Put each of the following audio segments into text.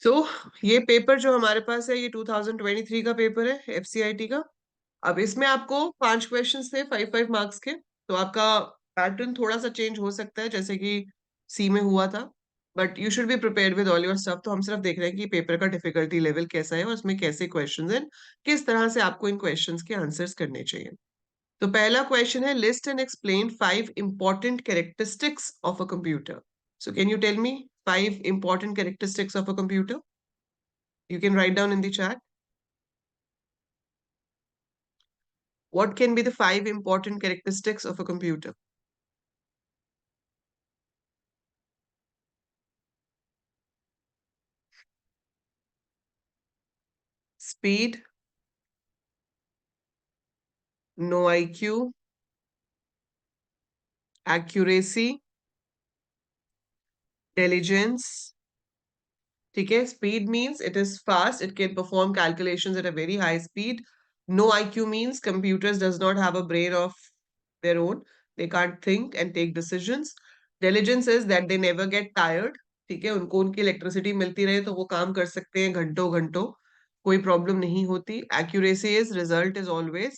सो ये पेपर जो हमारे पास है, ये 2023 का पेपर है एफसीआईटी का। अब इसमें आपको 5 क्वेश्चंस थे 5-5 मार्क्स के। तो आपका पैटर्न थोड़ा सा चेंज हो सकता है, जैसे कि सी में हुआ था। But you should be prepared with all your stuff. तो हम सिर्फ देख रहे हैं कि पेपर का डिफिकल्टी लेवल कैसा है और उसमें कैसे क्वेश्चंस हैं, किस तरह से आपको इन क्वेश्चंस के आंसर्स करने चाहिए। तो पहला क्वेश्चन है, list and explain 5 important characteristics of a computer. So can you tell me 5 important characteristics of a computer? You can write down in the chat. What can be the 5 important characteristics of a computer? Speed, no IQ, accuracy, intelligence. ठीक है, speed means it is fast, it can perform calculations at a very high speed. No IQ means computers does not have a brain of their own, they can't think and take decisions. Diligence is that they never get tired. ठीक है, उनको उनकी electricity मिलती रहे तो वो काम कर सकते हैं घंटों घंटों, कोई प्रॉब्लम नहीं होती. Accuracy is result is always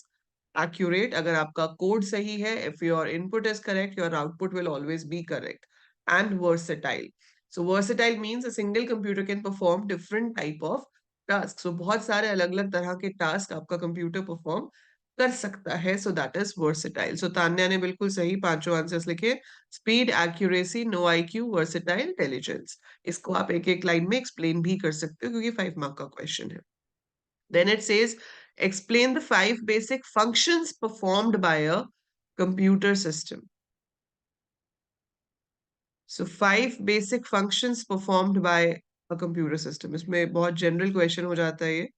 accurate. अगर आपका कोड सही है, if your input is correct, your output will always be correct. And versatile. So versatile means a single computer can perform different type of tasks. So बहुत सारे अलग-अलग तरह के task आपका कंप्यूटर परफॉर्म कर सकता है. So that is versatile. So Tanya ने बिल्कुल सही पांचों आंसर्स लिखे. Speed, accuracy, no IQ, versatile, intelligence. इसको आप एक एक लाइन में एक्सप्लेन भी कर सकते हो क्योंकि 5 मार्क का क्वेश्चन है. Then it says, explain the 5 basic functions performed by a computer system. So 5 basic functions performed by a computer system. इसमें बहुत general question हो जाता है ये.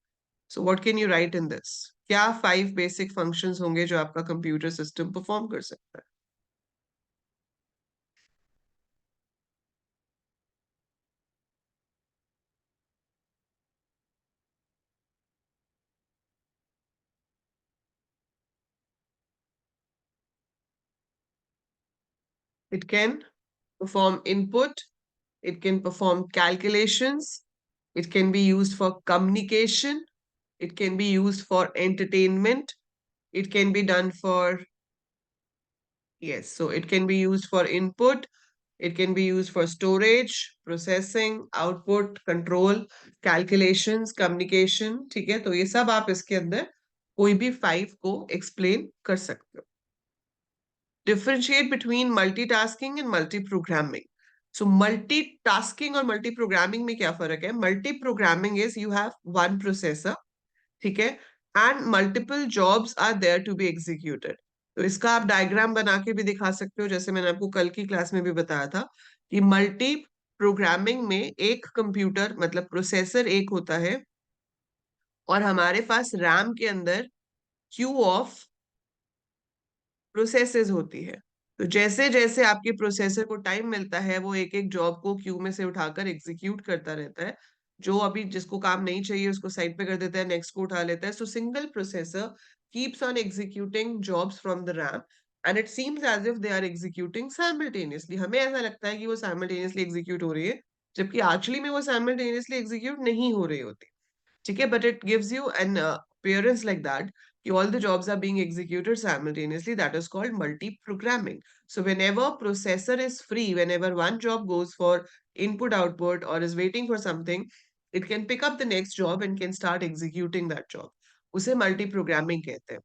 So what can you write in this? क्या 5 basic functions होंगे जो आपका computer system perform कर सकता है? It can perform input, it can perform calculations, it can be used for communication, it can be used for entertainment, it can be done for, yes, so it can be used for input, it can be used for storage, processing, output, control, calculations, communication. ठीक है, तो ये सब आप इसके अंदर कोई भी 5 को explain कर सकते हो. Differentiate between multitasking and multi-programming. So multitasking और multi-programming में क्या फर्क है? Multi-programming is you have one processor, ठीक है, and multiple jobs are there to be executed. तो इसका आप डायग्राम बना के भी दिखा सकते हो, जैसे मैंने आपको कल की क्लास में भी बताया था कि मल्टी प्रोग्रामिंग में एक कंप्यूटर मतलब प्रोसेसर एक होता है और हमारे पास रैम के अंदर क्यू ऑफ प्रोसेसेस होती है. तो जैसे जैसे आपके प्रोसेसर को टाइम मिलता है वो एक एक जॉब को क्यू में से उठाकर एग्जीक्यूट करता रहता है. जो अभी जिसको काम नहीं चाहिए उसको साइड पे कर देता है, नेक्स्ट को उठा लेता है. सो single processor keeps on executing jobs from the RAM and it seems as if they are executing simultaneously. हमें ऐसा लगता है कि वो simultaneously execute हो रही है, जबकि actually में वो simultaneously execute नहीं हो रही होती. ठीक है, but it gives you an appearance like that कि all the jobs are being executed simultaneously. That is called multi-programming. So whenever processor is free, whenever one job goes for input output or is waiting for something, it can pick up the next job and can start executing that job. उसे multi-programming कहते हैं.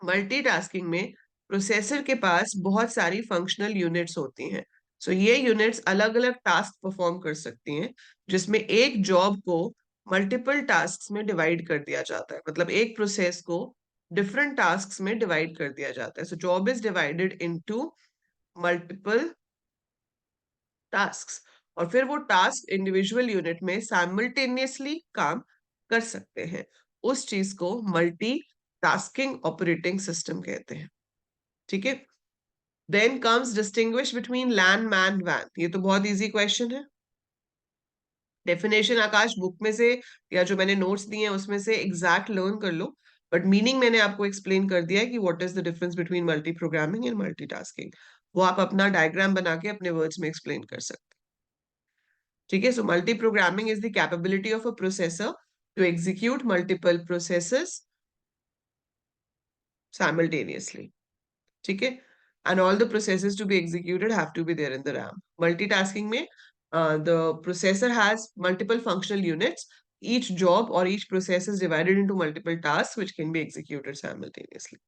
Multitasking में processor के पास बहुत सारी functional units होती हैं. सो ये यूनिट्स अलग अलग टास्क परफॉर्म कर सकती हैं, जिसमें एक जॉब को मल्टीपल टास्क्स में डिवाइड कर दिया जाता है. मतलब एक प्रोसेस को डिफरेंट टास्क्स में डिवाइड कर दिया जाता है. So job is divided into multiple tasks और फिर वो टास्क इंडिविजुअल यूनिट में साइमल्टेनियसली काम कर सकते हैं. उस चीज को मल्टी टास्किंग ऑपरेटिंग सिस्टम कहते हैं. ठीक है, then comes distinguish between LAN MAN वैन. ये तो बहुत इजी क्वेश्चन है. डेफिनेशन आकाश बुक में से या जो मैंने नोट्स दिए हैं उसमें से एग्जैक्ट लर्न कर लो, बट मीनिंग मैंने आपको एक्सप्लेन कर दिया है कि what is the difference between multi programming and multitasking. वो आप अपना डायग्राम बना के अपने वर्ड्स में एक्सप्लेन कर सकते हैं. ठीक है, so multiprogramming is the capability of a processor to execute multiple processes simultaneously. ठीक है, and all the processes to be executed have to be there in the RAM. Multitasking में the processor has multiple functional units. Each job or each process is divided into multiple tasks which can be executed simultaneously.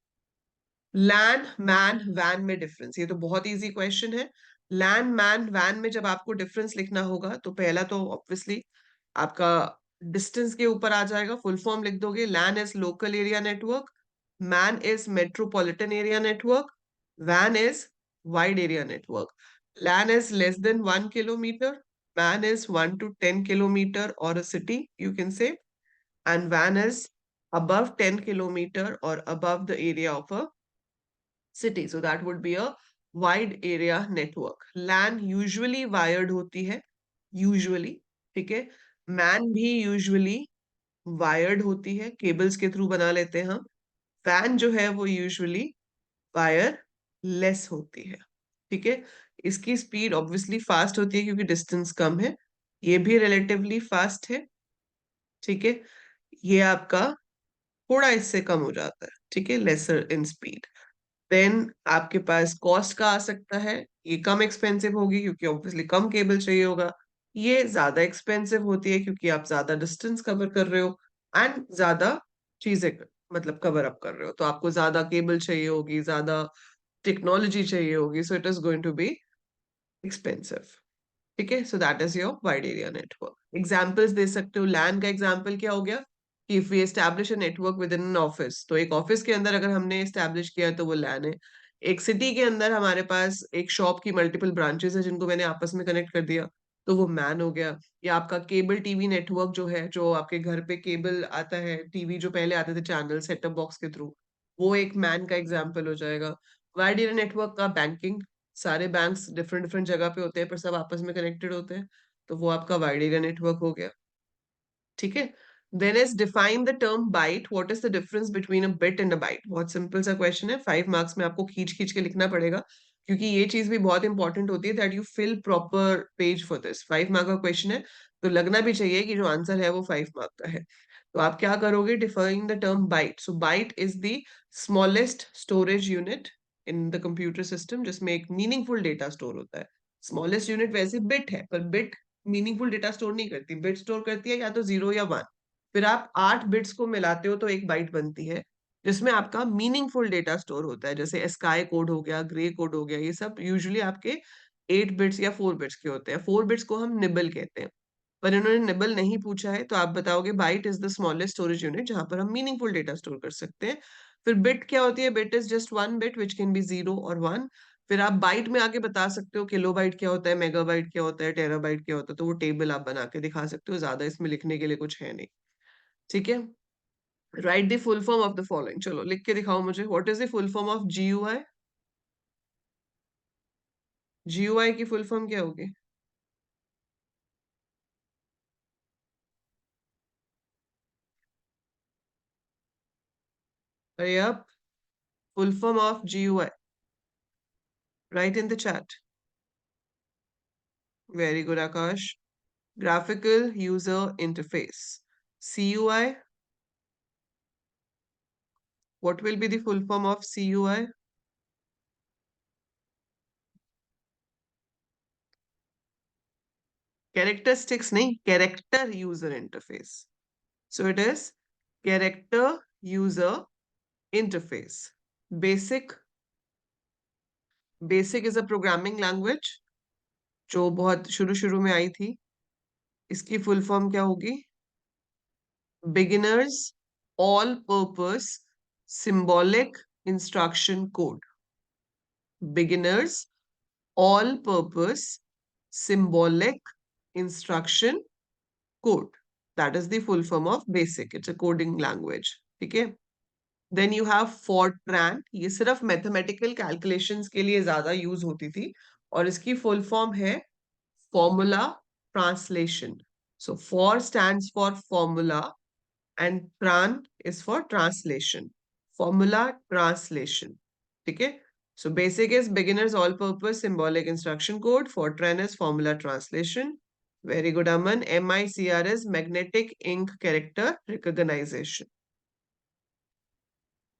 LAN MAN वैन में difference, ये तो बहुत easy question है। लैन MAN वैन में जब आपको डिफरेंस लिखना होगा तो पहला तो ऑब्वियसली आपका डिस्टेंस के ऊपर आ जाएगा, फुल फॉर्म लिख दोगे। LAN is local area network, MAN is metropolitan area network, वैन is wide area network. LAN is less than 1 kilometre, MAN is 1 to 10 kilometer or a city you can say, and WAN is above 10 kilometer or above the area of a city. So that would be a wide area network. LAN usually wired होती है, usually, ठीक है। Man भी usually wired होती है, cables के through बना लेते हैं हम। वैन जो है वो यूजुअली वायरलेस होती है, ठीक है। इसकी स्पीड ऑब्वियसली फास्ट होती है क्योंकि डिस्टेंस कम है, ये भी रिलेटिवली फास्ट है, ठीक है। ये आपका थोड़ा इससे कम हो जाता है, ठीक है, लेसर इन स्पीड। देन आपके पास कॉस्ट का आ सकता है, ये कम एक्सपेंसिव होगी क्योंकि ऑब्वियसली कम केबल चाहिए होगा। ये ज्यादा एक्सपेंसिव होती है क्योंकि आप ज्यादा डिस्टेंस कवर कर रहे हो एंड ज्यादा चीजें मतलब कवर अप कर रहे हो, तो आपको ज्यादा केबल चाहिए होगी, ज्यादा टेक्नोलॉजी चाहिए होगी, so it is going to be expensive, ठीक है। So that is your wide area network. Examples दे सकते हो। लैन का एग्जाम्पल क्या हो गया कि if we establish a network within an office, तो एक ऑफिस के अंदर अगर हमने एस्टैब्लिश किया है तो वो लैन है। एक सिटी के अंदर हमारे पास एक शॉप की मल्टीपल ब्रांचेस है जिनको मैंने आपस में कनेक्ट कर दिया, तो वो मैन हो गया। या आपका केबल टीवी नेटवर्क जो है, जो आपके घर पे केबल आता है, टीवी जो पहले आते थे चैनल सेटअप बॉक्स के थ्रू, वो एक मैन का एग्जाम्पल हो जाएगा। वाइड एरिया नेटवर्क का बैंकिंग, सारे बैंक्स डिफरेंट डिफरेंट जगह पे होते हैं पर सब आपस में कनेक्टेड होते हैं, तो वो आपका वाइड एरिया नेटवर्क हो गया, ठीक है। Then is define the term byte, what is the difference between a bit and a byte. बहुत सिंपल सा क्वेश्चन है, 5 मार्क्स में आपको खींच खींच के लिखना पड़ेगा क्योंकि ये चीज भी बहुत इंपॉर्टेंट होती है that you fill proper page for this. 5 mark का क्वेश्चन है तो लगना भी चाहिए कि जो आंसर है वो 5 मार्क का है। तो आप क्या करोगे, define the term byte. So byte is the smallest storage unit in the computer system जिसमें एक मीनिंगफुल डेटा स्टोर होता है। स्मॉलेस्ट यूनिट वैसे बिट है पर बिट मीनिंगफुल डेटा स्टोर नहीं करती, बिट स्टोर करती है या तो 0 या 1। फिर आप 8 बिट्स को मिलाते हो तो एक बाइट बनती है जिसमें आपका मीनिंगफुल डेटा स्टोर होता है, जैसे स्काई कोड हो गया, ग्रे कोड हो गया, ये सब यूजुअली आपके 8 बिट्स या 4 बिट्स के होते हैं। 4 बिट्स को हम निबल कहते हैं, पर इन्होंने निबल नहीं पूछा है तो आप बताओगे byte is the smallest storage unit जहां पर हम मीनिंगफुल डेटा स्टोर कर सकते हैं। फिर बिट क्या होती है, bit is just 1 bit which can be 0 और 1। फिर आप बाइट में आके बता सकते हो किलोबाइट क्या होता है, मेगाबाइट क्या होता है, टेराबाइट क्या होता है, तो वो टेबल आप बना के दिखा सकते हो, ज्यादा इसमें लिखने के लिए कुछ है नहीं, ठीक है। Right the full form of the following, चलो लिख के दिखाओ मुझे, what is the full form of GUI. GUI की फुल फॉर्म क्या होगी? अरे अब full form of GUI, right in the chat. Very good Akash. Graphical user interface, CUI, what will be the full form of CUI? Characteristics नहीं, character user interface. So it is character user interface. Basic, basic is a programming language जो बहुत शुरू शुरू में आई थी। इसकी full form क्या होगी? Beginners all purpose symbolic instruction code. Beginners all purpose symbolic instruction code. That is the full form of basic. It's a coding language. ठीक है। Then you have Fortran. ये सिर्फ मैथमेटिकल कैलकुलेशंस के लिए ज्यादा use होती थी और इसकी फुल फॉर्म है formula translation. So for stands for formula and tran is for translation. Formula translation. ठीक है। So basic is beginners all purpose symbolic instruction code. Fortran is formula translation. Very good Aman. MICR is magnetic ink character recognition.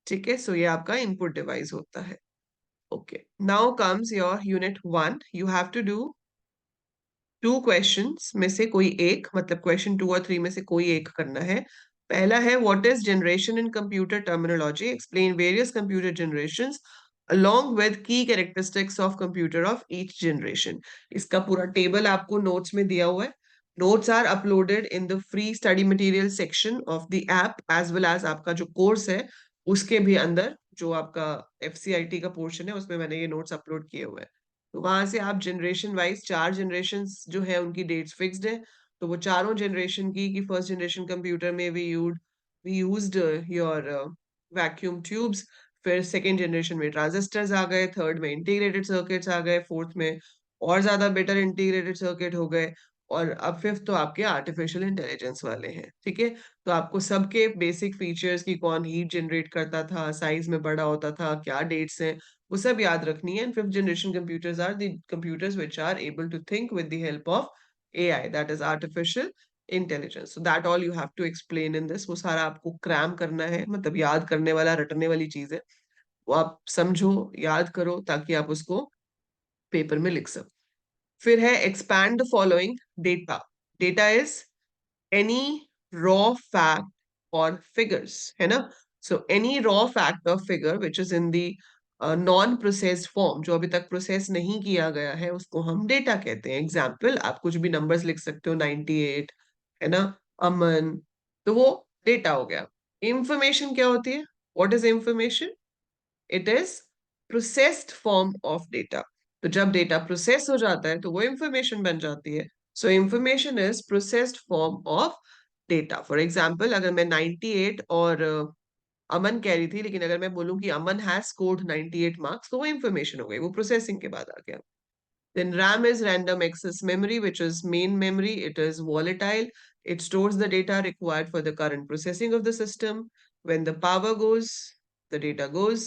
ठीक है, so ये आपका input device होता है। Okay, now comes your unit 1। You have to do 2 questions में से कोई एक, मतलब क्वेश्चन 2 और 3 में से कोई एक करना है। पहला है what is generation in computer terminology, explain various computer generations along with key characteristics of computer of each generation। इसका पूरा टेबल आपको नोट्स में दिया हुआ है। Notes are uploaded in the free study material section of the app as well as आपका जो course है उसके भी अंदर, जो आपका FCIT का पोर्शन है उसमें मैंने ये नोट्स अपलोड किए हुए हैं। तो वहां से आप जनरेशन वाइज 4 जनरेशन जो है उनकी डेट्स फिक्स्ड है। तो वो चारों जनरेशन की, कि फर्स्ट जनरेशन कंप्यूटर में we used your vacuum tubes, फिर सेकेंड जनरेशन में ट्रांजिस्टर्स आ गए, थर्ड में इंटीग्रेटेड सर्किट्स आ गए, फोर्थ में और ज्यादा बेटर इंटीग्रेटेड सर्किट हो गए, और अब फिफ्थ तो आपके आर्टिफिशियल इंटेलिजेंस वाले हैं। ठीक है, तो आपको सबके बेसिक फीचर्स की, कौन हीट जनरेट करता था, साइज में बड़ा होता था, क्या डेट्स हैं, वो सब याद रखनी है। And fifth generation computers are the computers which are able to think with the help of AI, that is artificial intelligence. So that all you have to explain in this. वो सारा आपको cram करना है, मतलब याद करने वाला, रटने वाली चीज है। वो आप समझो, याद करो, ताकि आप उसको पेपर में लिख सको। फिर है expand the following data. Data is any raw fact और फिगर्स, है ना। सो एनी रॉ फैक्ट और figure which is in the non processed form, जो अभी तक प्रोसेस नहीं किया गया है, उसको हम डेटा कहते हैं। एग्जाम्पल, आप कुछ भी नंबर्स लिख सकते हो, 98, है ना, अमन, तो वो डेटा हो गया। इंफॉर्मेशन क्या होती है? What is information? It is processed form of data. तो जब डेटा प्रोसेस हो जाता है तो वो इंफॉर्मेशन बन जाती है। सो information is processed form of data. For example, अगर मैं 98 और अमन कह रही थी, लेकिन अगर मैं बोलूं कि अमन हैज स्कोर्ड 98 मार्क्स, तो वो इंफॉर्मेशन हो गई, वो प्रोसेसिंग के बाद आ गया। Then RAM is random access memory, which is main memory. It is volatile. It stores the data required for the current processing of the system. When the power goes, the data goes.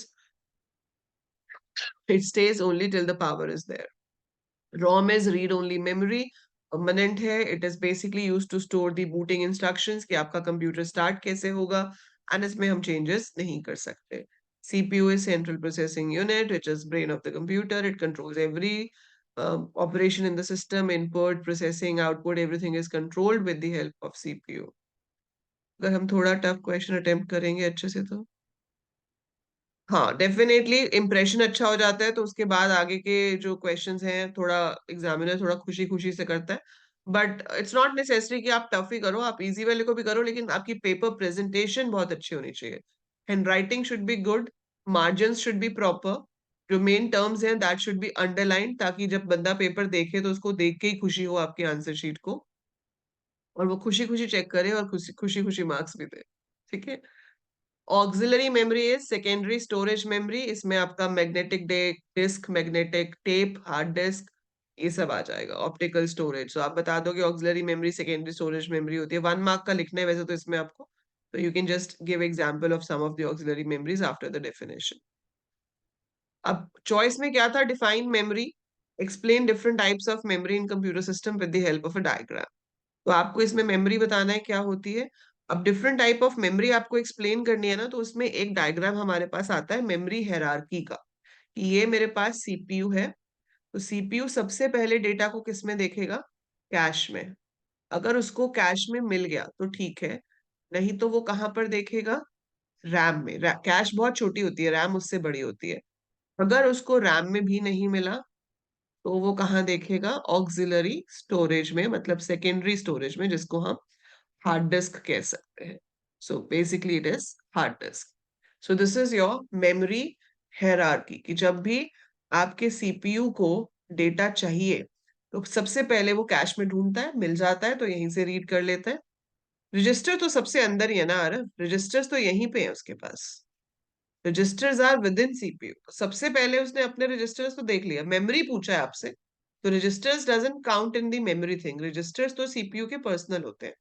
It stays only till the power is there. ROM is read-only memory. Permanent है. It is basically used to store the booting instructions कि आपका computer start कैसे होगा, and इसमें हम changes नहीं कर सकते. CPU is central processing unit, which is brain of the computer. It controls every operation in the system, input, processing, output, everything is controlled with the help of CPU. अगर हम थोड़ा tough question attempt करेंगे अच्छे से तो हाँ, definitely impression अच्छा हो जाता है, तो उसके बाद आगे के जो क्वेश्चंस हैं थोड़ा एग्जामिनर थोड़ा खुशी खुशी से करता है। बट इट्स नॉट नेसेसरी कि आप टफ ही करो, आप इजी वाले को भी करो, लेकिन आपकी पेपर प्रेजेंटेशन बहुत अच्छी होनी चाहिए। Hand writing should be good, margin should be proper, जो मेन टर्म्स हैं दैट शुड बी अंडरलाइन, ताकि जब बंदा पेपर देखे तो उसको देख के ही खुशी हो आपके आंसर शीट को, और वो खुशी खुशी चेक करे और खुशी खुशी खुशी मार्क्स भी दे। ठीक है। Auxiliary memory is secondary storage memory. इसमें आपका magnetic disk, magnetic tape, hard disk, ये सब आ जाएगा। ऑप्टिकल स्टोरेज, तो आप बता दो कि auxiliary memory secondary storage memory होती है। 1 मार्क का लिखना है वैसे तो इसमें आपको, तो you can just give example of some of the auxiliary memories after the definition. अब चॉइस में क्या था? Define memory, explain different types of memory in computer system with the help of a diagram. तो आपको इसमें memory बताना है क्या होती है। अब डिफरेंट टाइप ऑफ मेमोरी आपको एक्सप्लेन करनी है ना, तो उसमें एक डायग्राम हमारे पास आता है मेमोरी हायरार्की का, कि ये मेरे पास सीपीयू है, तो सीपीयू सबसे पहले डेटा को किस में देखेगा? कैश में। अगर उसको कैश में मिल गया तो ठीक है, नहीं तो वो कहाँ पर देखेगा? रैम में। कैश बहुत छोटी होती है, रैम उससे बड़ी होती है। अगर उसको रैम में भी नहीं मिला तो वो कहाँ देखेगा? ऑक्सिलरी स्टोरेज में, मतलब सेकेंडरी स्टोरेज में, जिसको हम हार्ड डिस्क कह सकते हैं। So basically it is hard disk. So this is your memory hierarchy, कि जब भी आपके सीपीयू को डेटा चाहिए तो सबसे पहले वो कैश में ढूंढता है, मिल जाता है तो यहीं से रीड कर लेता है। रजिस्टर तो सबसे अंदर ही है ना, अरे रजिस्टर्स तो यहीं पे है उसके पास। Registers are within CPU. सबसे पहले उसने अपने रजिस्टर्स तो देख लिया, मेमोरी पूछा है आपसे, तो registers doesn't count in the memory thing. Registers तो सीपीयू के पर्सनल होते हैं।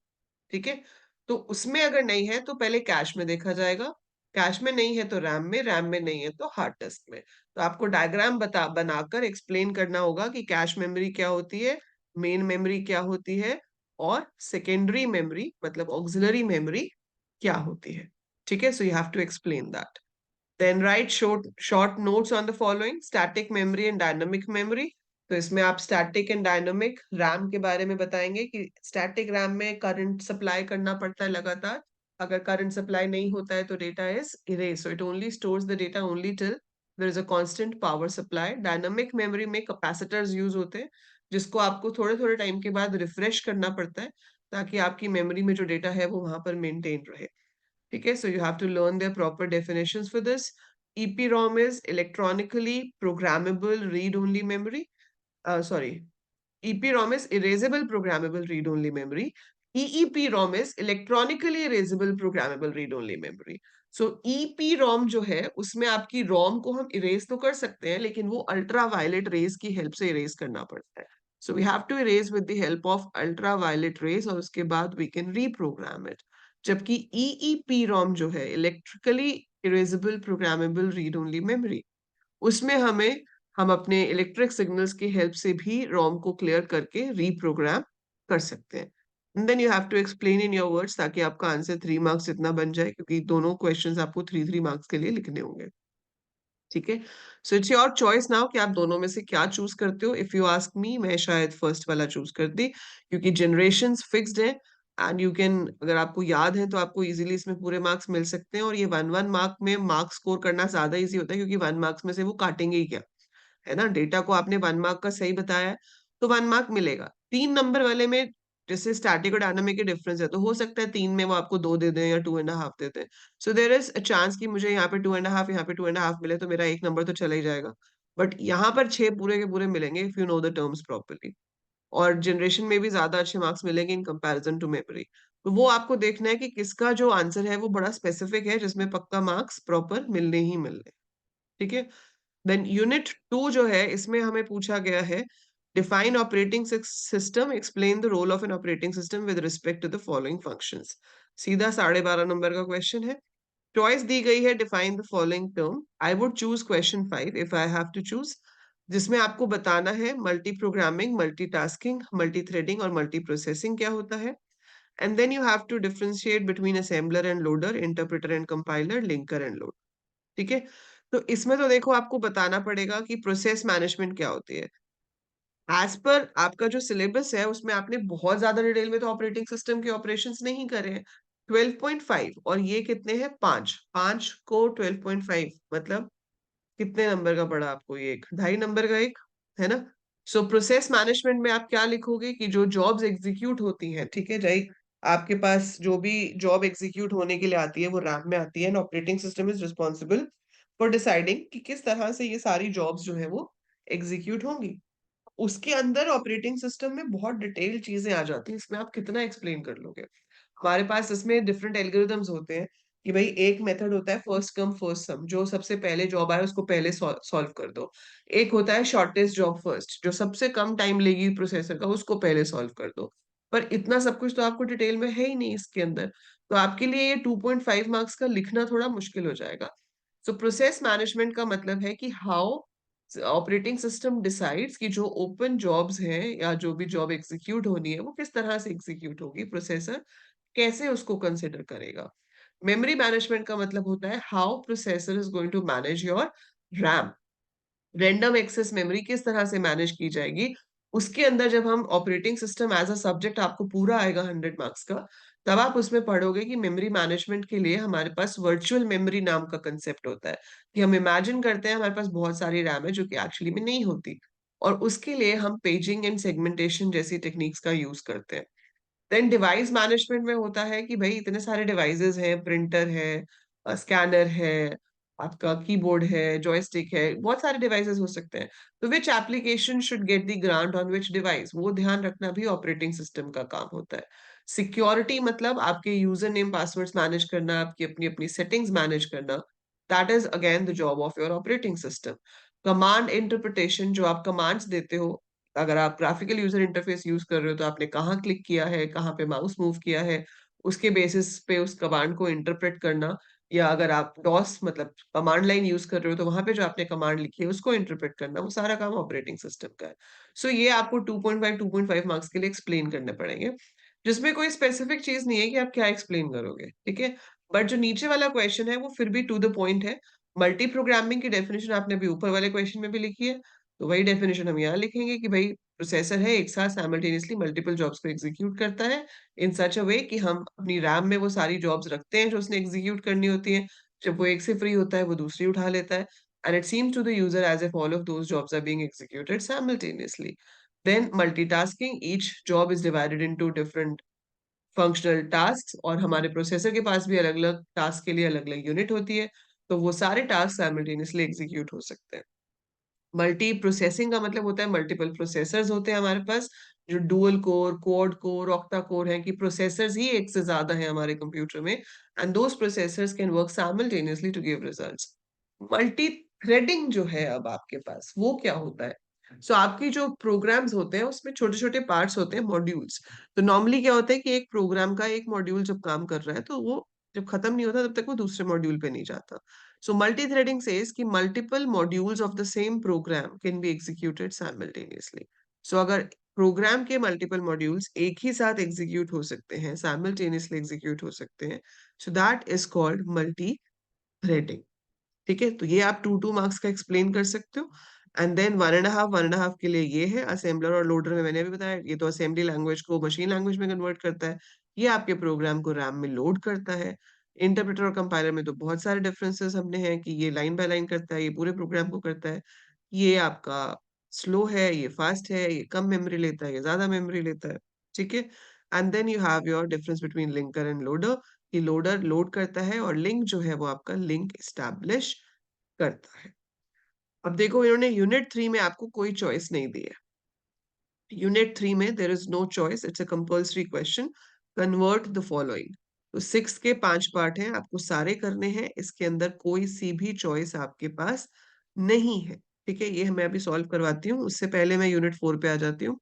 ठीक है, तो उसमें अगर नहीं है तो पहले कैश में देखा जाएगा, कैश में नहीं है तो रैम में, रैम में नहीं है तो हार्ड डिस्क में। तो आपको डायग्राम बनाकर एक्सप्लेन करना होगा कि कैश मेमोरी क्या होती है, मेन मेमोरी क्या होती है और सेकेंडरी मेमोरी मतलब ऑक्सिलरी मेमोरी क्या होती है। ठीक है, so you have to explain that. Then write short notes on the following static memory and dynamic memory. तो इसमें आप स्टैटिक एंड डायनामिक रैम के बारे में बताएंगे कि स्टैटिक रैम में करंट सप्लाई करना पड़ता है लगातार। अगर करंट सप्लाई नहीं होता है तो data is erase, so it only stores the data only till there is a constant power supply. Dynamic memory में कैपेसिटर्स यूज होते हैं जिसको आपको थोड़े थोड़े टाइम के बाद रिफ्रेश करना पड़ता है ताकि आपकी मेमोरी में जो डेटा है वो वहां पर मेंटेन रहे। ठीक है, so you have to learn their proper definitions for this. EPROM is electronically programmable read-only memory. Sorry, EPROM is erasable programmable read-only memory. EEPROM is electronically erasable programmable read-only memory. So EPROM जो है उसमें आपकी ROM को हम erase तो कर सकते हैं लेकिन वो ultraviolet rays की help से erase करना पड़ता है. So we have to erase with the help of ultraviolet rays और उसके बाद we can reprogram it. जबकि EEPROM जो है electrically erasable programmable read-only memory, उसमें हम अपने इलेक्ट्रिक सिग्नल्स की हेल्प से भी रोम को क्लियर करके रीप्रोग्राम कर सकते हैं। And then you have to explain in your words ताकि आपका आंसर 3 मार्क्स जितना बन जाए क्योंकि दोनों क्वेश्चंस आपको 3 मार्क्स के लिए लिखने होंगे। ठीक है, so it's your choice now कि आप दोनों में से क्या चूज करते हो। इफ यू आस्क मी, मैं शायद फर्स्ट वाला चूज करती क्योंकि जनरेशंस फिक्स्ड है एंड यू कैन, अगर आपको याद है तो आपको इजीली इसमें पूरे मार्क्स मिल सकते हैं और ये 1 1 मार्क में मार्क्स स्कोर करना ज्यादा इजी होता है क्योंकि 1 मार्क्स में से वो काटेंगे ही क्या, है ना? डेटा को आपने 1 मार्क का सही बताया है, तो 1 मार्क मिलेगा। 3 नंबर वाले में जैसे स्टैटिक और डायनामिक के डिफरेंस है, तो हो सकता है 3 में वो आपको 2 दे दें या 2 एंड हाफ दे दें। So there is a chance कि मुझे यहाँ पे 2 एंड हाफ, यहाँ पे 2 एंड हाफ मिले तो मेरा 1 नंबर तो चला ही जाएगा। बट यहाँ पर 6 पूरे के पूरे मिलेंगे if you know the terms properly. और जनरेशन में भी ज़्यादा अच्छे मार्क्स मिलेंगे इन कंपैरिजन टू मेमोरी। तो वो आपको देखना है कि किसका जो आंसर है वो बड़ा स्पेसिफिक है जिसमें पक्का मार्क्स प्रॉपर मिलने ही मिलने। ठीक है? देन यूनिट 2 जो है इसमें हमें पूछा गया है define operating system, explain the role of an operating system with respect to the following functions. सीधा 12.5 नंबर का क्वेश्चन है। चॉइस दी गई है define the following term. I would choose question 5 if I have to choose, जिसमें आपको बताना है multiprogramming, multitasking, multithreading और मल्टी प्रोसेसिंग क्या होता है। And then you have to differentiate between assembler and loader, interpreter and compiler, linker and loader. ठीक है, तो इसमें तो देखो आपको बताना पड़ेगा कि प्रोसेस मैनेजमेंट क्या होती है। एज पर आपका जो सिलेबस है उसमें आपने बहुत ज्यादा डिटेल में तो ऑपरेटिंग सिस्टम के ऑपरेशंस नहीं करे हैं। 12.5 और ये कितने हैं, 5 5 को 12.5 मतलब कितने नंबर का पड़ा आपको, ये एक 2.5 नंबर का एक, है ना? सो प्रोसेस मैनेजमेंट में आप क्या लिखोगे कि जो जॉब्स एग्जीक्यूट होती हैं, ठीक है जाई, आपके पास जो भी जॉब एग्जीक्यूट होने के लिए आती है वो रैम में आती है and operating system is responsible for deciding कि किस तरह से ये सारी जॉब्स जो है वो एग्जीक्यूट होंगी। उसके अंदर ऑपरेटिंग सिस्टम में बहुत डिटेल चीजें आ जाती हैं, इसमें आप कितना एक्सप्लेन कर लोगे। हमारे पास इसमें डिफरेंट एल्गोरिदम्स होते हैं कि भाई एक मेथड होता है फर्स्ट कम फर्स्ट सम, जो सबसे पहले जॉब आए उसको पहले सॉल्व कर दो। एक होता है शॉर्टेस्ट जॉब फर्स्ट, जो सबसे कम टाइम लेगी प्रोसेसर का उसको पहले सॉल्व कर दो। पर इतना सब कुछ तो आपको डिटेल में है ही नहीं इसके अंदर, तो आपके लिए ये 2.5 मार्क्स का लिखना थोड़ा मुश्किल हो जाएगा। सो प्रोसेस मैनेजमेंट का मतलब है कि हाउ ऑपरेटिंग सिस्टम डिसाइड्स कि जो ओपन जॉब्स हैं या जो भी जॉब एग्जीक्यूट होनी है वो किस तरह से एग्जीक्यूट होगी, प्रोसेसर कैसे उसको कंसिडर करेगा। मेमोरी मैनेजमेंट का मतलब होता है how processor is going to manage your RAM, random access memory किस तरह से मैनेज की जाएगी। उसके अंदर जब हम operating system as a subject आपको पूरा आएगा 100 मार्क्स का, तब आप उसमें पढ़ोगे कि मेमोरी मैनेजमेंट के लिए हमारे पास वर्चुअल मेमोरी नाम का कंसेप्ट होता है कि हम इमेजिन करते हैं हमारे पास बहुत सारी रैम है जो कि एक्चुअली में नहीं होती, और उसके लिए हम पेजिंग एंड सेगमेंटेशन जैसी टेक्निक्स का यूज करते हैं। देन डिवाइस मैनेजमेंट में होता है कि भाई इतने सारे डिवाइसेस हैं, प्रिंटर है, स्कैनर है, आपका कीबोर्ड है, जॉयस्टिक है, बहुत सारे डिवाइसेस हो सकते हैं। तो which application should get the grant on which device, वो ध्यान रखना भी ऑपरेटिंग सिस्टम का काम होता है। सिक्योरिटी मतलब आपके यूजर नेम पासवर्ड्स मैनेज करना, आपकी अपनी अपनी सेटिंग्स मैनेज करना, that is again the job of your operating system. Command interpretation, जो आप कमांड्स देते हो, अगर आप ग्राफिकल यूजर इंटरफेस यूज कर रहे हो तो आपने कहाँ क्लिक किया है, कहाँ पे माउस मूव किया है, उसके बेसिस पे उस कमांड को इंटरप्रेट करना, या अगर आप डॉस मतलब कमांड लाइन यूज़ कर रहे हो, तो वहाँ पे जो आपने कमांड लिखी है, उसको इंटरप्रेट करना, वो सारा काम ऑपरेटिंग सिस्टम का है। सो ये आपको 2.5 मार्क्स के लिए एक्सप्लेन करने पड़ेंगे, जिसमें कोई स्पेसिफिक चीज़ नहीं है कि आप क्या एक्सप्लेन करोगे, ठीक है? बट जो नीचे वाला क्वेश्चन है, वो फिर भी टू द पॉइंट है। मल्टी प्रोग्रामिंग की डेफिनिशन आपने अभी ऊपर वाले क्वेश्चन में भी लिखी है, तो वही डेफिनिशन हम यहाँ लिखेंगे कि भई प्रोसेसर है, एक साथ साइमल्टेनियसली मल्टीपल जॉब्स को एग्ज़ीक्यूट करता है, इन सच अ वे कि हम अपनी रैम में वो सारी जॉब्स रखते हैं जो उसने एग्ज़ीक्यूट करनी होती हैं। जब वो एक से फ्री होता है, वो दूसरी उठा लेता है। And it seems to the user as if all of those jobs are being executed simultaneously. Then multitasking, each job is divided into different functional tasks और हमारे प्रोसेसर के पास भी अलग-अलग टास्क के लिए अलग-अलग यूनिट होती है, तो वो सारे टास्क साइमल्टेनियसली एग्ज़ीक्यूट हो सकते हैं। मल्टी प्रोसेसिंग का मतलब होता है मल्टीपल प्रोसेसर्स होते हैं हमारे पास, जो dual core, quad core, octa core हैं कि प्रोसेसर्स ही एक से ज़्यादा हैं हमारे कंप्यूटर में and those processors can work simultaneously to give results. Multithreading जो है अब आपके पास, वो क्या होता है? सो आपकी जो प्रोग्राम्स होते हैं, उसमें छोटे-छोटे पार्ट्स होते हैं, मॉड्यूल्स। तो नॉर्मली क्या होता है कि एक प्रोग्राम का एक मॉड्यूल जब काम कर रहा है, तो वो जब खत्म नहीं होता, तब तक वो दूसरे मॉड्यूल पे नहीं जाता। So multi-threading says कि multiple modules of the same program can be executed simultaneously. So अगर प्रोग्राम के मल्टीपल मॉड्यूल्स एक ही साथ एग्जीक्यूट हो सकते हैं, साइमल्टेनियसली एग्जीक्यूट हो सकते हैं, सो that is called multi threading. ठीक है? तो ये आप 2 मार्क्स का एक्सप्लेन कर सकते हो एंड देन 1 1/2 के लिए ये है असेंबलर और लोडर में मैंने अभी बताया, ये तो असेंबली लैंग्वेज को मशीन लैंग्वेज में कन्वर्ट करता है। ये आपके प्रोग्राम को रैम में लोड करता है। इंटरप्रेटर और कंपाइलर में तो बहुत सारे डिफरेंसेस हमने हैं कि ये लाइन बाय लाइन करता है, ये पूरे प्रोग्राम को करता है। ये आपका स्लो है, ये फास्ट है, ये कम मेमोरी लेता है, ये ज़्यादा मेमोरी लेता है। ठीक है? And then you have your difference between linker and loader. कि लोडर लोड करता है और लिंक जो है वो आपका लिंक एस्टैब्लिश करता है। अब देखो इन्होंने यूनिट 3 में आपको कोई चॉइस नहीं दी है। यूनिट 3 में there is no choice, it's a compulsory question, convert the following. तो 6 के 5 पार्ट हैं, आपको सारे करने हैं, इसके अंदर कोई सी भी चॉइस आपके पास नहीं है। ठीक है? ये मैं अभी सॉल्व करवाती हूँ, उससे पहले मैं यूनिट 4 पे आ जाती हूँ।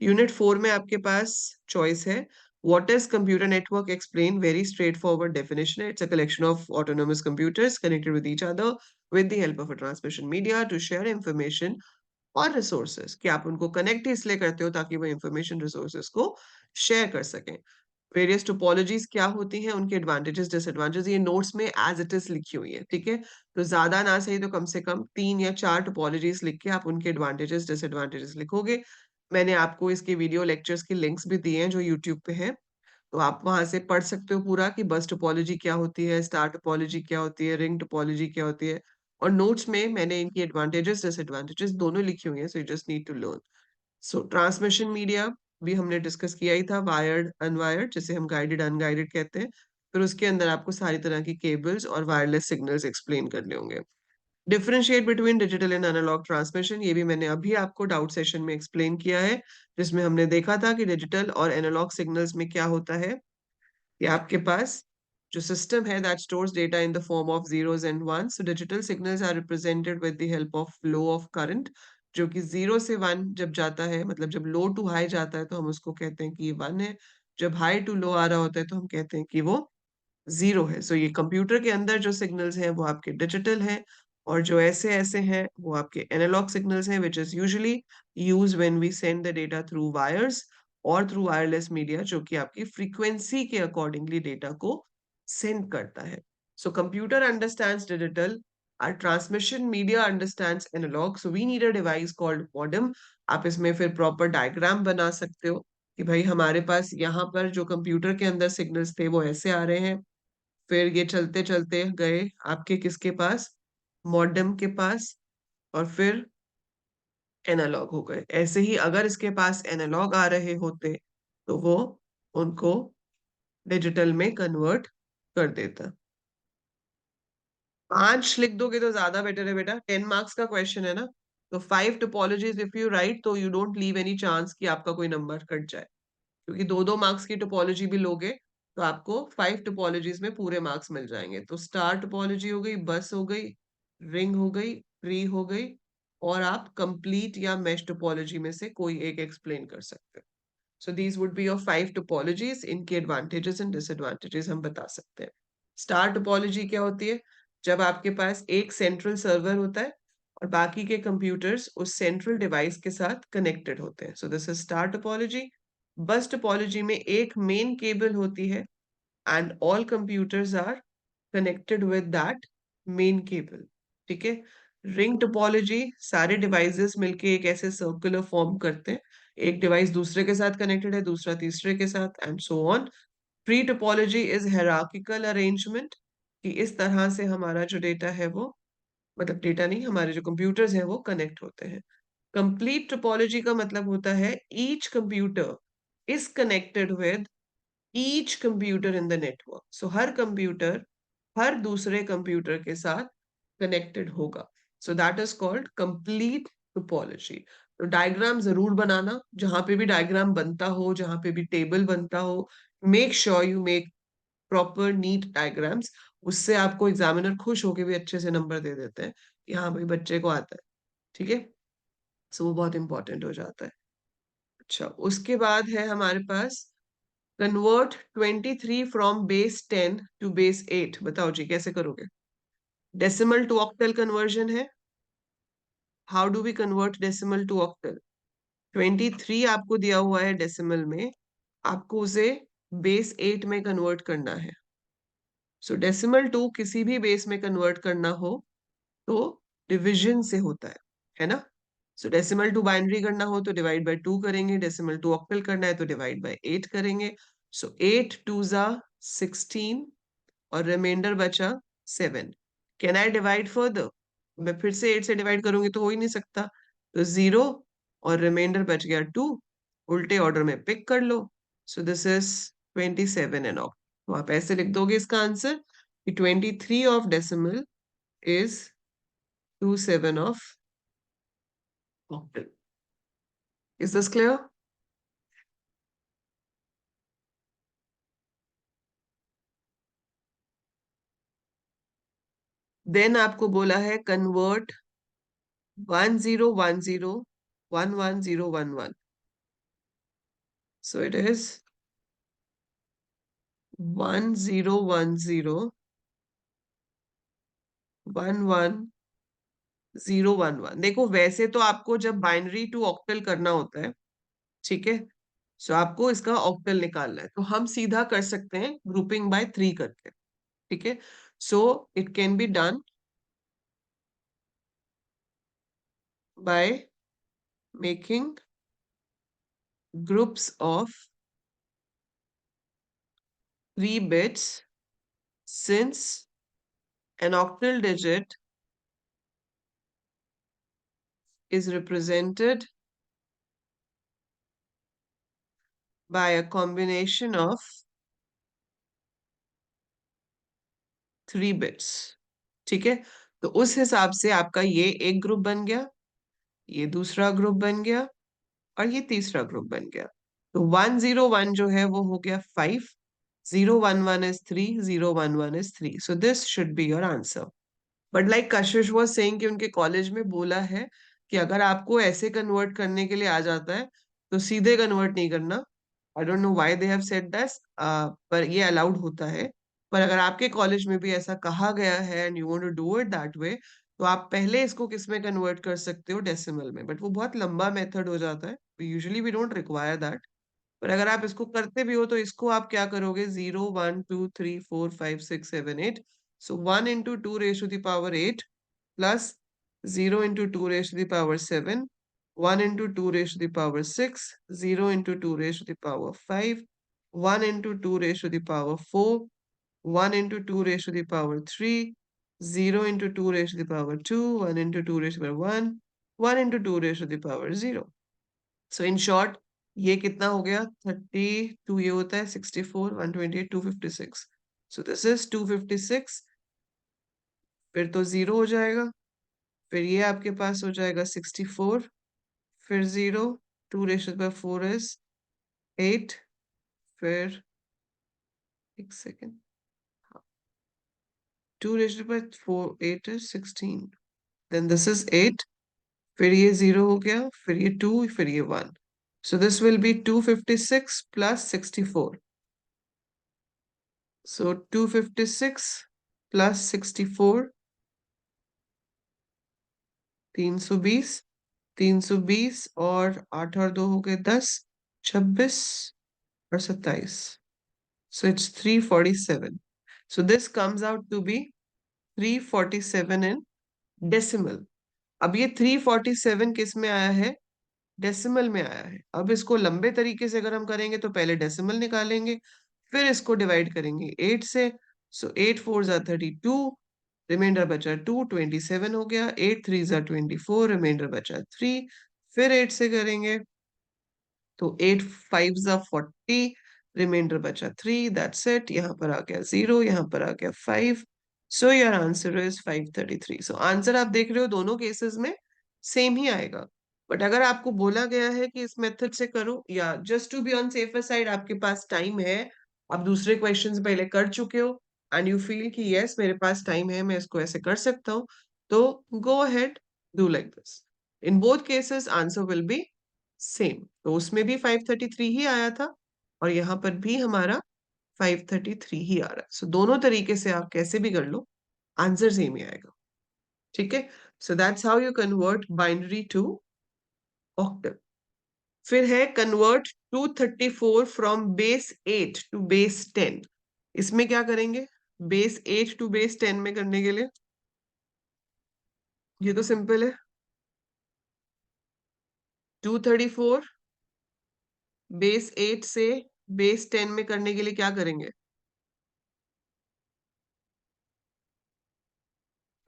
यूनिट 4 में आपके पास चॉइस है what is computer network explain very straightforward definition है it's a collection of autonomous computers connected with each other with the help of a transmission media to share information और resources कि आप उनको connect ही इसलिए करते हो ताकि वो इंफॉर्मेशन रिसोर्सेज को शेयर कर सकें। वेरियस टोपोलॉजीज क्या होती हैं, उनके एडवांटेजेस डिसएडवांटेजेस ये नोट्स में एज इट इज लिखी हुई है, ठीक है? तो ज़्यादा ना सही तो कम से कम 3 या 4 टोपोलॉजीज लिख के आप उनके एडवांटेजेस डिसएडवांटेजेस लिखोगे। मैंने आपको इसके वीडियो लेक्चर्स के लिंक्स भी दिए हैं जो यूट्यूब पे हैं, तो आप वहाँ से पढ़ सकते हो पूरा कि बस टोपोलॉजी क्या होती है, स्टार टोपोलॉजी क्या होती है, रिंग टोपोलॉजी क्या होती है और नोट्स में मैंने इनकी एडवांटेजेस डिसएडवांटेजेस दोनों लिखी हुई हैं, so you just need to learn. So transmission media भी हमने डिस्कस किया ही था, वायर्ड अनवायर्ड जिसे हम गाइडेड अनगाइडेड कहते हैं। फिर उसके अंदर आपको सारी तरह की केबल्स और वायरलेस सिग्नल्स एक्सप्लेन करने होंगे। Differentiate between digital and analog transmission ये भी मैंने अभी आपको डाउट सेशन में एक्सप्लेन किया है, जिसमें हमने देखा था कि डिजिटल और एनालॉग सिग्नल्स में क्या होता है कि आपके पास जो सिस्टम है that stores data in the form of zeros and ones, so digital signals are represented with the help of flow of current, जो कि 0 से 1 जब जाता है मतलब जब लो टू हाई जाता है तो हम उसको कहते हैं कि ये 1 है, जब हाई टू लो आ रहा होता है तो हम कहते हैं कि वो 0 है। सो ये कंप्यूटर के अंदर जो सिग्नल्स हैं वो आपके डिजिटल हैं और जो ऐसे-ऐसे हैं वो आपके एनालॉग सिग्नल्स हैं which is usually used when we send the data through wires और थ्रू वायरलेस मीडिया जो कि आपकी फ्रीक्वेंसी के अकॉर्डिंगली डेटा को सेंड करता है। So computer understands digital, our transmission media understands analog, so we need a device called modem। आप इसमें फिर प्रॉपर डायग्राम बना सकते हो कि भाई हमारे पास यहाँ पर जो कंप्यूटर के अंदर सिग्नल्स थे वो ऐसे आ रहे हैं, फिर ये चलते-चलते गए आपके किसके पास? मॉडेम के पास और फिर एनालॉग हो गए। ऐसे ही अगर इसके पास एनालॉग आ रहे होते, तो वो उनको डिजिटल में कन्वर्ट कर देता। 5 लिख दोगे तो ज़्यादा बेटर है बेटा, 10 मार्क्स का क्वेश्चन है ना, तो 5 टोपोलॉजीज़ इफ यू राइट तो you don't leave any chance कि आपका कोई नंबर कट जाए। क्योंकि 2-2 मार्क्स की टोपोलॉजी भी लोगे, तो आपको 5 टोपोलॉजीज़ में पूरे मार्क्स मिल जाएँगे। तो स्टार टोपोलॉजी हो गई, बस हो गई, रिंग हो गई, ट्री हो गई और आप कंप्लीट या मेश टोपोलॉजी में से कोई एक एक्सप्लेन कर सकते हो। So these would be your 5 topologies, इनके एडवांटेजेस एंड डिसएडवांटेजेस हम बता सकते हैं। स्टार टोपोलॉजी क्या होती है? जब आपके पास एक सेंट्रल सर्वर होता है और बाकी के कंप्यूटर्स उस सेंट्रल डिवाइस के साथ कनेक्टेड होते हैं। So this is star topology. Bus topology में एक मेन केबल होती है and all computers are connected with that main cable। ठीक है। रिंग टोपोलॉजी, सारे डिवाइसेस मिलके एक ऐसे सर्कुलर फॉर्म करते हैं। एक डिवाइस दूसरे के साथ कनेक्टेड है, दूसरा तीसरे के साथ, and so on. Tree topology is hierarchical arrangement, कि इस तरह से हमारा जो डेटा है वो, मतलब डेटा नहीं, हमारे जो कंप्यूटर्स हैं वो कनेक्ट होते हैं। कंप्लीट टोपोलॉजी का मतलब होता है each computer is connected with each computer in the network. So हर कंप्यूटर हर दूसरे कंप्यूटर के साथ कनेक्टेड होगा। So that is called complete topology. तो डायग्राम जरूर बनाना, जहां पे भी डायग्राम बनता हो, जहां पे भी टेबल बनता हो, make sure you make proper neat diagrams. उससे आपको एग्जामिनर खुश होके भी अच्छे से नंबर दे देते हैं कि हाँ भाई बच्चे को आता है। ठीक है। सो वो बहुत इंपॉर्टेंट हो जाता है। अच्छा, उसके बाद है हमारे पास convert 23 from base 10 to base 8। बताओ जी कैसे करोगे? डेसिमल टू ऑक्टल कन्वर्जन है। How do we convert decimal to octal? 23 आपको दिया हुआ है डेसिमल में, आपको उसे बेस 8 में कन्वर्ट करना है। सो डेसिमल टू किसी भी बेस में कन्वर्ट करना हो तो डिविजन से होता है ना? सो डेसिमल टू बाइनरी करना हो तो डिवाइड बाय 2 करेंगे, डेसिमल टू ऑक्टल करना है तो डिवाइड बाय 8 करेंगे। सो 8 टू जा 16 और रिमाइंडर बचा 7। Can I divide further? मैं फिर से 8 से डिवाइड करूंगी तो हो ही नहीं सकता, तो 0 और रिमाइंडर बच गया 2। उल्टे ऑर्डर में पिक कर लो। So this is 27 end of. तो आप ऐसे लिख दोगे इसका आंसर कि 23 of decimal is 27 of octal. Is this clear? Then आपको बोला है कन्वर्ट 1010 11011। So it is 1010 11011। देखो वैसे तो आपको जब बाइनरी टू ऑक्टल करना होता है, ठीक है, सो आपको इसका ऑक्टल निकालना है, तो हम सीधा कर सकते हैं ग्रुपिंग बाय 3 करके। ठीक है। So it can be done by making groups of 3 bits, since an octal digit is represented by a combination of 3 bits। ठीक है। तो उस हिसाब से आपका ये एक ग्रुप बन गया, ये दूसरा ग्रुप बन गया, और ये तीसरा ग्रुप बन गया। तो 101 जो है वो हो गया 5, 011 is 3, 011 is 3। So this should be your answer. But like Kashish was saying कि उनके कॉलेज में बोला है कि अगर आपको ऐसे कन्वर्ट करने के लिए आ जाता है तो सीधे कन्वर्ट नहीं करना। I don't know why they have said this, पर ये अलाउड होता है। पर अगर आपके कॉलेज में भी ऐसा कहा गया है and you want to do it that way, तो आप पहले इसको किस में कन्वर्ट कर सकते हो? डेसिमल में। बट वो बहुत लंबा मेथड हो जाता है, usually we don't require that. पर अगर आप इसको करते भी हो तो इसको आप क्या करोगे? 0 1 2 3 4 5 6 7 8। सो 1 into 2 raised to the power 8 plus 0 into 2 raised to the power 7, 1 into 2 raised to the power 6, 0 into 2 raised to the power 5, 1 into 2 raised to the power 4, 1 into 2 raised to the power 3, 0 into 2 raised to the power 2, 1 into 2 raised to the power 1, 1 into 2 raised to the power 0। So in short ये कितना हो गया? 32, ये होता है 64, 128, 256। सो this is 256। फिर तो 0 हो जाएगा, फिर ये आपके पास हो जाएगा 64, फिर 0, 2 raised to the power 4 is 8, फिर एक second, 2 raised to the power 4 8 is 16, then this is 8, फिर ये 0 हो गया, फिर ये 2, फिर ये 1। So this will be 256 plus 64। So 256 plus 64 320, 320 और 8 और 2 हो गए 10, 26 और 27. So it's 347. So this comes out to be 347 in decimal. अब ये 347 किस में आया है? डेसिमल में आया है. अब इसको लंबे तरीके से अगर हम करेंगे तो पहले डेसिमल निकालेंगे, फिर इसको डिवाइड करेंगे 8 से. सो 8 4 जा 32, रिमाइंडर बचा 2, 27 हो गया. 8 3 जा 24, रिमाइंडर बचा 3. फिर 8 से करेंगे तो 8 5 जा 40, रिमाइंडर बचा 3. That's it. यहाँ पर आ गया 0, यहाँ पर आ गया 5. So your answer is 533. So answer आप देख रहे हो दोनों केसेस में सेम ही आएगा. बट अगर आपको बोला गया है कि इस मेथड से करो, या just to be on safer side आपके पास टाइम है, आप दूसरे क्वेश्चंस पहले कर चुके हो एंड यू फील कि यस मेरे पास टाइम है, मैं इसको ऐसे कर सकता हूँ, तो go ahead, do like this. In both cases answer will be same. तो उसमें भी 533 ही आया था और यहाँ पर भी हमारा 533 ही आ रहा है. सो दोनों तरीके से आप कैसे भी कर लो, आंसर सेम ही आएगा. ठीक है. So that's how you convert binary to octal. फिर है convert 234 from base 8 to base 10. इसमें क्या करेंगे? बेस 8 टू बेस 10 में करने के लिए ये तो सिंपल है. 234 बेस 8 से बेस 10 में करने के लिए क्या करेंगे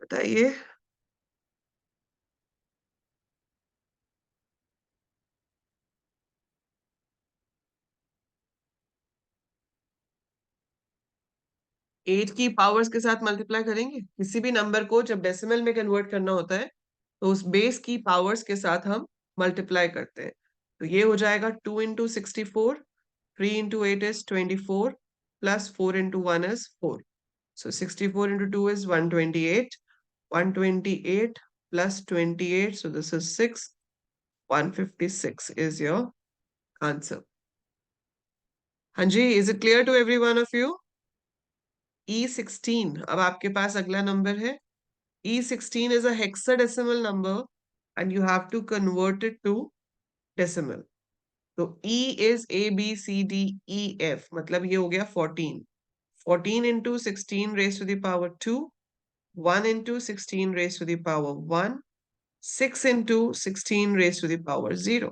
बताइए? 8 की पावर्स के साथ मल्टीप्लाई करेंगे. किसी भी नंबर को जब डेसिमल में कन्वर्ट करना होता है तो उस बेस की पावर्स के साथ हम मल्टीप्लाई करते हैं. तो ये हो जाएगा 2 into 64, 3 into 8 is 24, plus 4 into 1 is 4. So 64 into 2 is 128, 128 plus 28, so this is 6, 156 is your answer. हाँ जी, is it clear to every one of you? E16, अब आपके पास अगला नंबर है. E16 is a hexadecimal number and you have to convert it to decimal. तो E is A, B, C, D, E, F, मतलब ये हो गया 14. 14 into 16 raised to the power 2, 1 into 16 raised to the power 1, 6 into 16 raised to the power 0.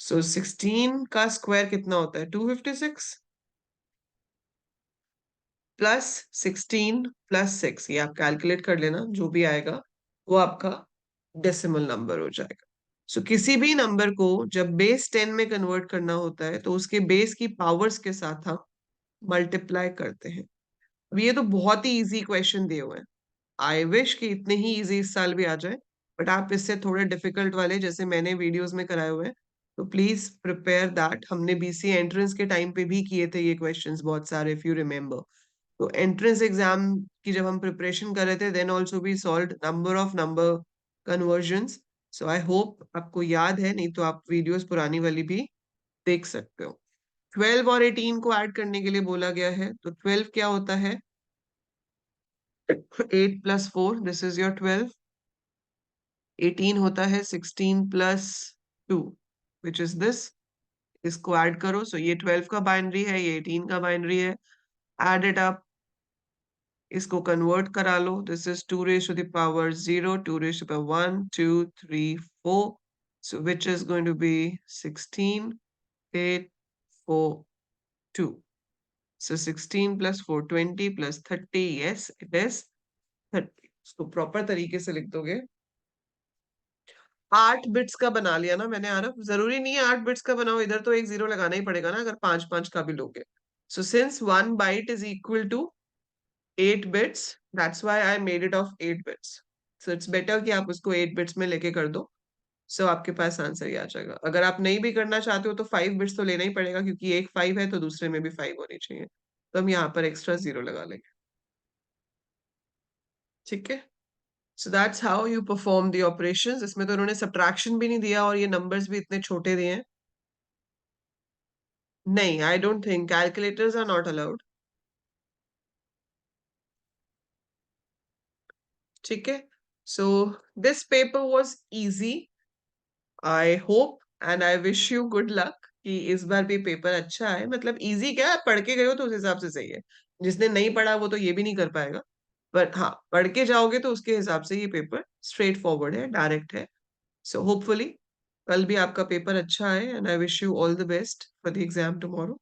So 16 का square कितना होता है? 256 plus 16 plus 6. ये आप कैलकुलेट कर लेना, जो भी आएगा वो आपका डेसिमल नंबर हो जाएगा. सो किसी भी नंबर को जब बेस 10 में कन्वर्ट करना होता है तो उसके बेस की पावर्स के साथ हम मल्टीप्लाई करते हैं. अब ये तो बहुत ही इजी क्वेश्चन दिए हुए हैं. आई विश कि इतने ही इजी इस साल भी आ जाए, बट आप इससे थोड़े डिफिकल्ट वाले जैसे मैंने वीडियोस में कराए हुए हैं तो प्लीज प्रिपेयर दैट. हमने बीसी एंट्रेंस के टाइम पे भी किए थे ये क्वेश्चंस बहुत सारे, इफ यू रिमेम्बर. तो एंट्रेंस एग्जाम की जब हम प्रिपरेशन कर रहे थे then also we solve number conversions. So I hope आपको याद है, नहीं तो आप वीडियोस पुरानी वाली भी देख सकते हो. 12 और 18 को ऐड करने के लिए बोला गया है, तो 12 क्या होता है? 8 प्लस 4, दिस इज योर 12. 18 होता है 16 प्लस 2, विच इज दिस. इसको ऐड करो. सो ये 12 का बाइनरी है, ये 18 का बाइनरी है. एड इट अप, इसको कन्वर्ट करा लो. This is 2 raise to the power 0, 2 raise to the power 1, 2, 3, 4. So which is going to be 16, 8, 4, 2. So 16 plus 4, 20 plus 30. Yes, it is 30. इसको प्रॉपर तरीके से लिख दोगे. 8 बिट्स का बना लिया ना मैंने यार. जरूरी नहीं है 8 बिट्स का बनाओ, इधर तो एक जीरो लगाना ही पड़ेगा ना अगर 5 5 का भी लोगे. So since 1 byte is equal to 8 bits, that's why I made it of 8 bits. So it's better कि आप उसको 8 bits में लेके कर दो. So आपके पास आंसर ही आ जाएगा. अगर आप नहीं भी करना चाहते हो तो 5 बिट्स तो लेना ही पड़ेगा, क्योंकि एक 5 है तो दूसरे में भी 5 होनी चाहिए. तो हम यहाँ पर एक्स्ट्रा जीरो लगा लेंगे. ठीक है. So that's how you perform the operations. इसमें तो उन्होंने सब्ट्रैक्शन भी नहीं दिया और ये नंबर्स भी इतने छोटे दिए हैं. नहीं, I don't think calculators are not allowed. ठीक है? So this paper was easy, I hope and I wish you good luck कि इस बार भी पेपर अच्छा आए। मतलब ईज़ी क्या है, आप पढ़ के गए हो तो उस हिसाब से सही है। जिसने नहीं पढ़ा वो तो ये भी नहीं कर पाएगा। बट हाँ, पढ़ के जाओगे तो उसके हिसाब से ये पेपर स्ट्रेट फॉरवर्ड है, डायरेक्ट है। सो होपफुली कल भी आपका पेपर अच्छा आए and I wish you all the best for the exam tomorrow.